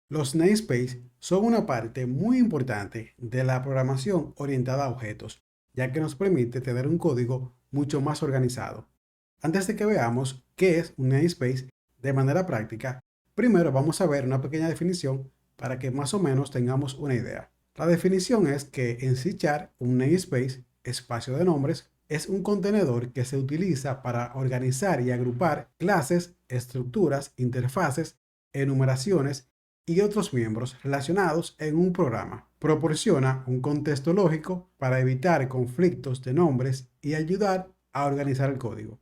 Los namespaces son una parte muy importante de la programación orientada a objetos, ya que nos permite tener un código mucho más organizado. Antes de que veamos qué es un namespace de manera práctica, primero vamos a ver una pequeña definición para que más o menos tengamos una idea. La definición es que en C# un namespace, espacio de nombres, es un contenedor que se utiliza para organizar y agrupar clases, estructuras, interfaces, enumeraciones y otros miembros relacionados en un programa. Proporciona un contexto lógico para evitar conflictos de nombres y ayudar a organizar el código.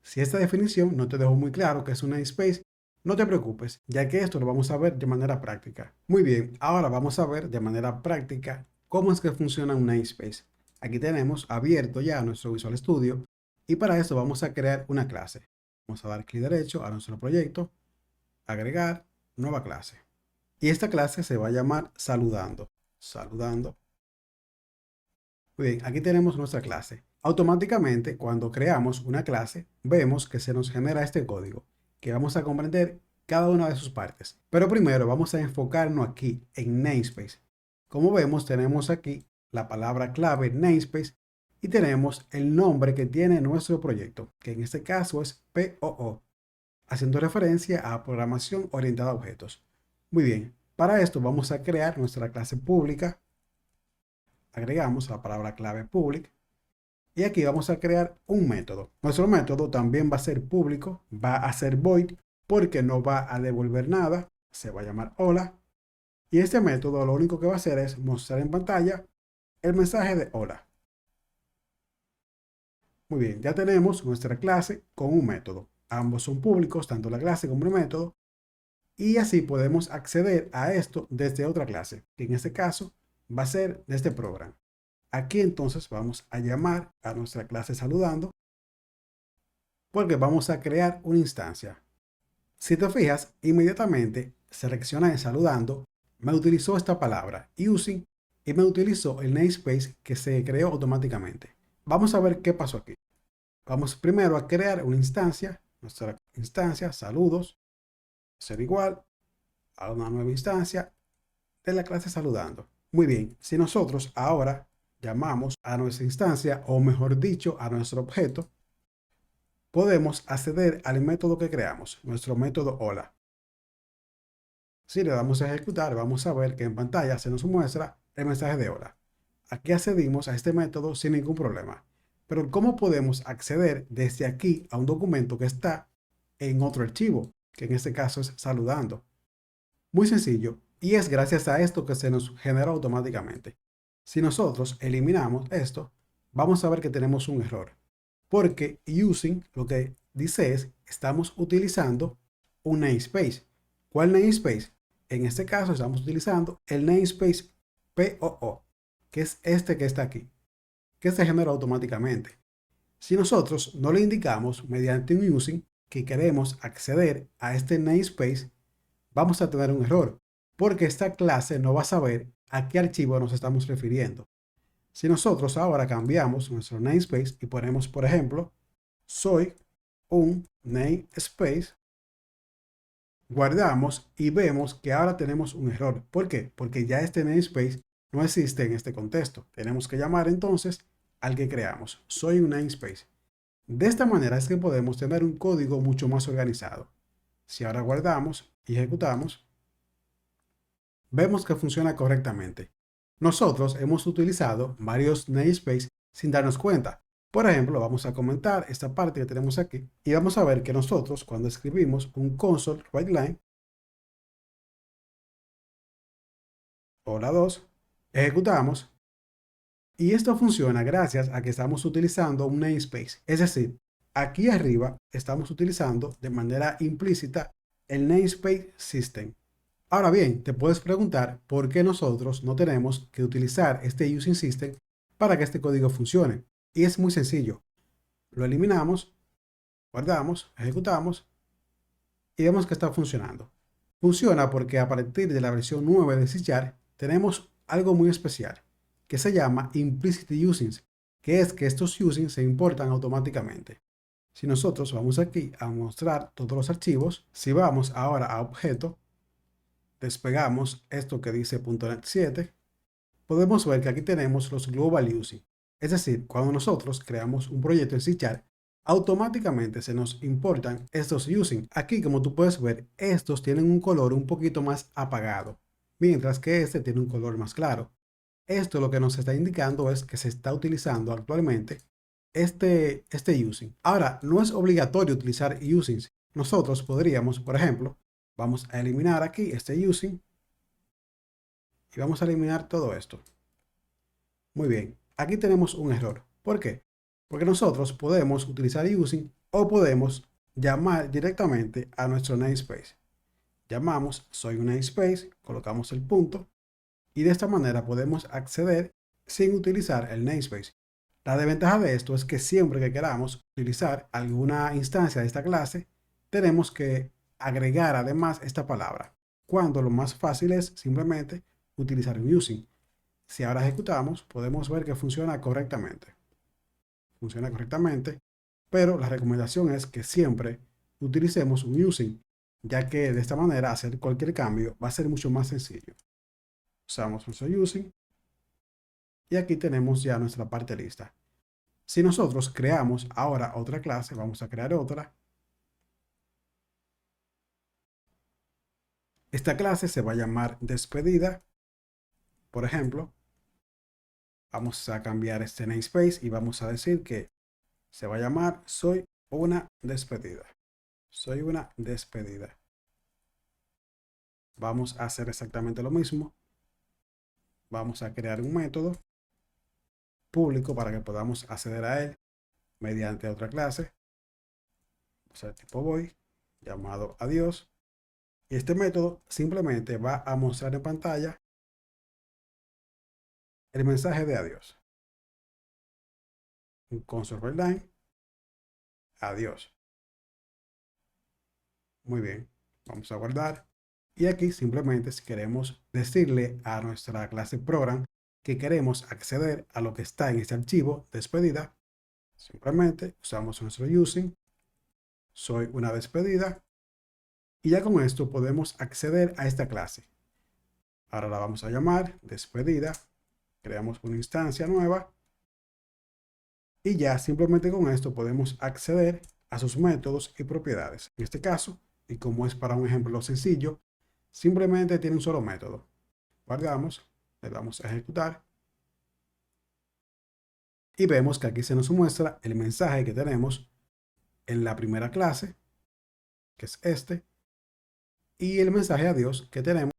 Si esta definición no te dejó muy claro qué es un namespace, no te preocupes, ya que esto lo vamos a ver de manera práctica. Muy bien, ahora vamos a ver de manera práctica cómo es que funciona un namespace. Aquí tenemos abierto ya nuestro Visual Studio y para eso vamos a crear una clase. Vamos a dar clic derecho a nuestro proyecto, agregar, nueva clase. Y esta clase se va a llamar saludando. Saludando. Muy bien, aquí tenemos nuestra clase. Automáticamente, cuando creamos una clase, vemos que se nos genera este código, que vamos a comprender cada una de sus partes. Pero primero vamos a enfocarnos aquí en namespace. Como vemos, tenemos aquí la palabra clave namespace y tenemos el nombre que tiene nuestro proyecto, que en este caso es POO, haciendo referencia a programación orientada a objetos. Muy bien, para esto vamos a crear nuestra clase pública. Agregamos la palabra clave public y aquí vamos a crear un método. Nuestro método también va a ser público, va a ser void porque no va a devolver nada, se va a llamar hola. Y este método lo único que va a hacer es mostrar en pantalla el mensaje de hola. Muy bien, ya tenemos nuestra clase con un método. Ambos son públicos, tanto la clase como el método. Y así podemos acceder a esto desde otra clase, que en este caso va a ser de este programa. Aquí entonces vamos a llamar a nuestra clase saludando porque vamos a crear una instancia. Si te fijas, inmediatamente selecciona en saludando, me utilizó esta palabra using y me utilizó el namespace que se creó automáticamente. Vamos a ver qué pasó aquí. Vamos primero a crear una instancia, nuestra instancia saludos, ser igual a una nueva instancia de la clase saludando. Muy bien, si nosotros ahora llamamos a nuestra instancia, o mejor dicho, a nuestro objeto, podemos acceder al método que creamos, nuestro método hola. Si le damos a ejecutar, vamos a ver que en pantalla se nos muestra el mensaje de hola. Aquí accedimos a este método sin ningún problema. Pero ¿cómo podemos acceder desde aquí a un documento que está en otro archivo, que en este caso es saludando? Muy sencillo, y es gracias a esto que se nos genera automáticamente. Si nosotros eliminamos esto, vamos a ver que tenemos un error, porque using lo que dice es estamos utilizando un namespace. ¿Cuál namespace? En este caso estamos utilizando el namespace POO, que es este que está aquí, que se genera automáticamente. Si nosotros no le indicamos mediante un using que queremos acceder a este namespace, vamos a tener un error, porque esta clase no va a saber a qué archivo nos estamos refiriendo. Si nosotros ahora cambiamos nuestro namespace y ponemos, por ejemplo, soy un namespace, guardamos y vemos que ahora tenemos un error. ¿Por qué? Porque ya este namespace no existe en este contexto. Tenemos que llamar entonces al que creamos. Soy un namespace. De esta manera es que podemos tener un código mucho más organizado. Si ahora guardamos y ejecutamos, vemos que funciona correctamente. Nosotros hemos utilizado varios namespaces sin darnos cuenta. Por ejemplo, vamos a comentar esta parte que tenemos aquí y vamos a ver que nosotros cuando escribimos un console writeline, hola 2, ejecutamos y esto funciona gracias a que estamos utilizando un namespace. Es decir, aquí arriba estamos utilizando de manera implícita el namespace system. Ahora bien, te puedes preguntar por qué nosotros no tenemos que utilizar este using system para que este código funcione. Y es muy sencillo. Lo eliminamos, guardamos, ejecutamos y vemos que está funcionando. Funciona porque a partir de la versión 9 de C# tenemos algo muy especial que se llama implicit usings, que es que estos usings se importan automáticamente. Si nosotros vamos aquí a mostrar todos los archivos, si vamos ahora a objeto, despegamos esto que dice .NET 7, podemos ver que aquí tenemos los global using. Es decir, cuando nosotros creamos un proyecto en C#, automáticamente se nos importan estos using. Aquí, como tú puedes ver, estos tienen un color un poquito más apagado, mientras que este tiene un color más claro. Esto lo que nos está indicando es que se está utilizando actualmente este using. Ahora, no es obligatorio utilizar usings. Nosotros podríamos, por ejemplo, vamos a eliminar aquí este using y vamos a eliminar todo esto. Muy bien, aquí tenemos un error. ¿Por qué? Porque nosotros podemos utilizar using o podemos llamar directamente a nuestro namespace. Llamamos soy un namespace, colocamos el punto y de esta manera podemos acceder sin utilizar el namespace. La desventaja de esto es que siempre que queramos utilizar alguna instancia de esta clase, tenemos que agregar además esta palabra, cuando lo más fácil es simplemente utilizar un using. Si ahora ejecutamos, podemos ver que funciona correctamente. Funciona correctamente, pero la recomendación es que siempre utilicemos un using, ya que de esta manera hacer cualquier cambio va a ser mucho más sencillo. Usamos nuestro using y aquí tenemos ya nuestra parte lista. Si nosotros creamos ahora otra clase, vamos a crear otra. Esta clase se va a llamar despedida. Por ejemplo, vamos a cambiar este namespace y vamos a decir que se va a llamar soy una despedida. Soy una despedida. Vamos a hacer exactamente lo mismo. Vamos a crear un método público para que podamos acceder a él mediante otra clase. O sea, tipo void, llamado adiós. Y este método simplemente va a mostrar en pantalla el mensaje de adiós. Un console line. Adiós. Muy bien. Vamos a guardar. Y aquí simplemente si queremos decirle a nuestra clase program que queremos acceder a lo que está en este archivo despedida, simplemente usamos nuestro using, soy una despedida, y ya con esto podemos acceder a esta clase. Ahora la vamos a llamar despedida, creamos una instancia nueva, y ya simplemente con esto podemos acceder a sus métodos y propiedades. En este caso, y como es para un ejemplo sencillo, simplemente tiene un solo método. Guardamos, le damos a ejecutar y vemos que aquí se nos muestra el mensaje que tenemos en la primera clase, que es este, y el mensaje adiós que tenemos